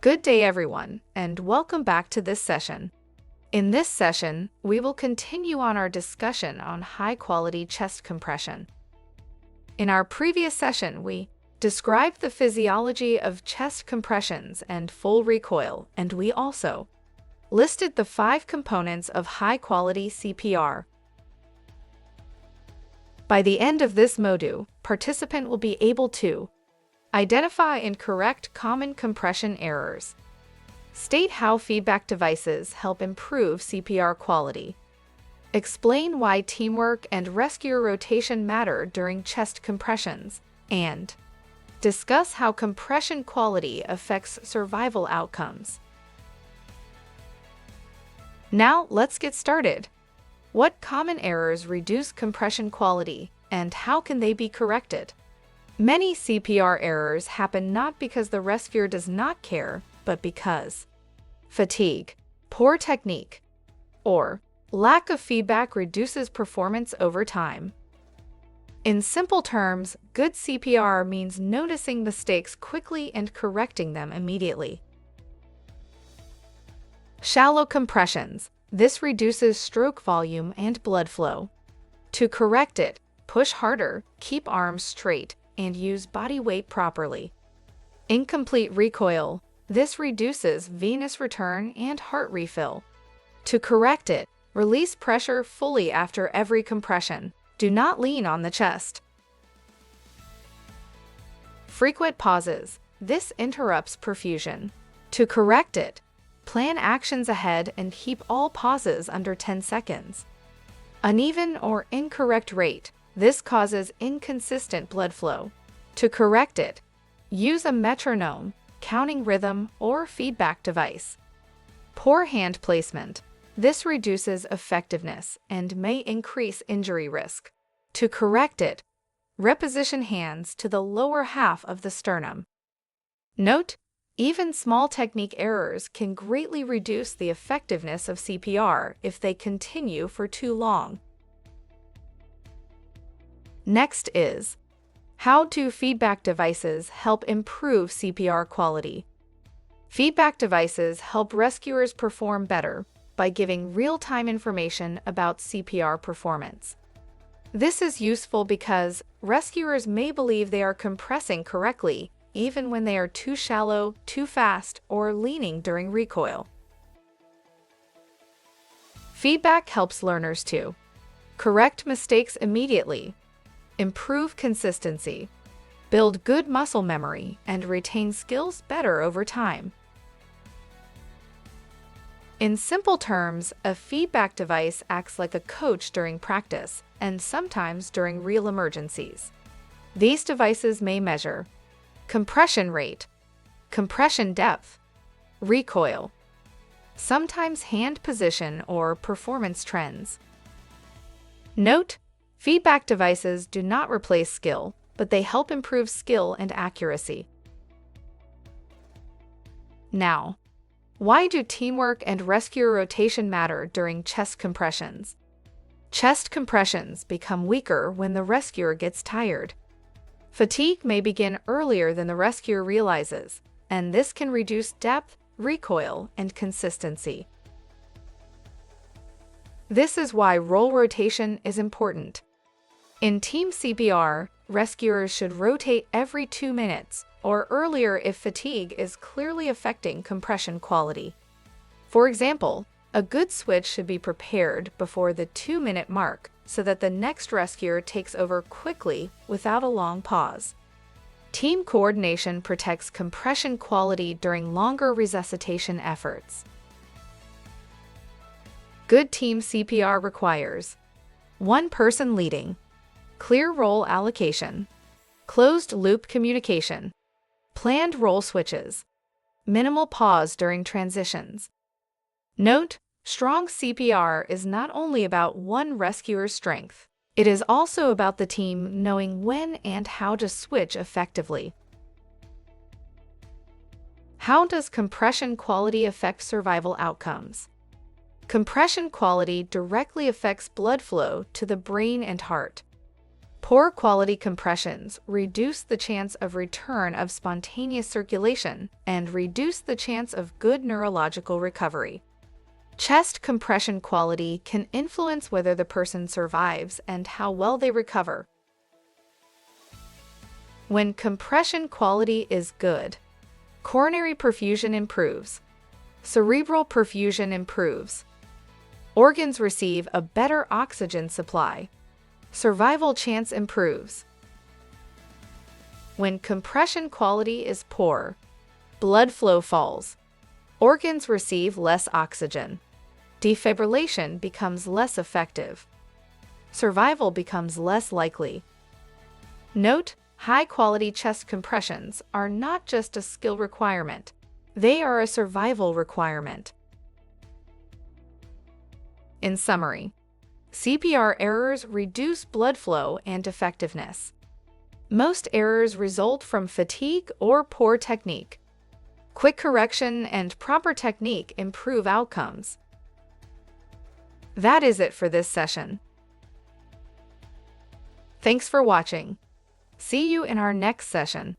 Good day, everyone, and welcome back to this session. In this session, we will continue on our discussion on high-quality chest compression. In our previous session, we described the physiology of chest compressions and full recoil, and we also listed the 5 components of high-quality CPR. By the end of this module, participant will be able to identify and correct common compression errors, state how feedback devices help improve CPR quality, explain why teamwork and rescuer rotation matter during chest compressions, and discuss how compression quality affects survival outcomes. Now, let's get started. What common errors reduce compression quality, and how can they be corrected? Many CPR errors happen not because the rescuer does not care, but because fatigue, poor technique, or lack of feedback reduces performance over time. In simple terms, good CPR means noticing mistakes quickly and correcting them immediately. Shallow compressions. This reduces stroke volume and blood flow. To correct it, push harder, keep arms straight, and use body weight properly. Incomplete recoil. This reduces venous return and heart refill. To correct it, release pressure fully after every compression. Do not lean on the chest. Frequent pauses. This interrupts perfusion. To correct it, plan actions ahead and keep all pauses under 10 seconds. Uneven or incorrect rate. This causes inconsistent blood flow. To correct it, use a metronome, counting rhythm, or feedback device. Poor hand placement. This reduces effectiveness and may increase injury risk. To correct it, reposition hands to the lower half of the sternum. Note, even small technique errors can greatly reduce the effectiveness of CPR if they continue for too long. Next is, how do feedback devices help improve CPR quality? Feedback devices help rescuers perform better by giving real-time information about CPR performance. This is useful because rescuers may believe they are compressing correctly even when they are too shallow, too fast, or leaning during recoil. Feedback helps learners to correct mistakes immediately, improve consistency, build good muscle memory, and retain skills better over time. In simple terms, a feedback device acts like a coach during practice and sometimes during real emergencies. These devices may measure compression rate, compression depth, recoil, sometimes hand position or performance trends. Note, feedback devices do not replace skill, but they help improve skill and accuracy. Now, why do teamwork and rescuer rotation matter during chest compressions? Chest compressions become weaker when the rescuer gets tired. Fatigue may begin earlier than the rescuer realizes, and this can reduce depth, recoil, and consistency. This is why roll rotation is important. In team CPR, rescuers should rotate every 2 minutes, or earlier if fatigue is clearly affecting compression quality. For example, a good switch should be prepared before the 2-minute mark so that the next rescuer takes over quickly without a long pause. Team coordination protects compression quality during longer resuscitation efforts. Good team CPR requires one person leading, clear role allocation, closed-loop communication, planned role switches, minimal pause during transitions. Note, strong CPR is not only about one rescuer's strength, it is also about the team knowing when and how to switch effectively. How does compression quality affect survival outcomes? Compression quality directly affects blood flow to the brain and heart. Poor quality compressions reduce the chance of return of spontaneous circulation and reduce the chance of good neurological recovery. Chest compression quality can influence whether the person survives and how well they recover. When compression quality is good, coronary perfusion improves, cerebral perfusion improves, organs receive a better oxygen supply, survival chance improves. When compression quality is poor, blood flow falls, organs receive less oxygen, defibrillation becomes less effective, survival becomes less likely. Note, high-quality chest compressions are not just a skill requirement, they are a survival requirement. In summary, CPR errors reduce blood flow and effectiveness. Most errors result from fatigue or poor technique. Quick correction and proper technique improve outcomes. That is it for this session. Thanks for watching. See you in our next session.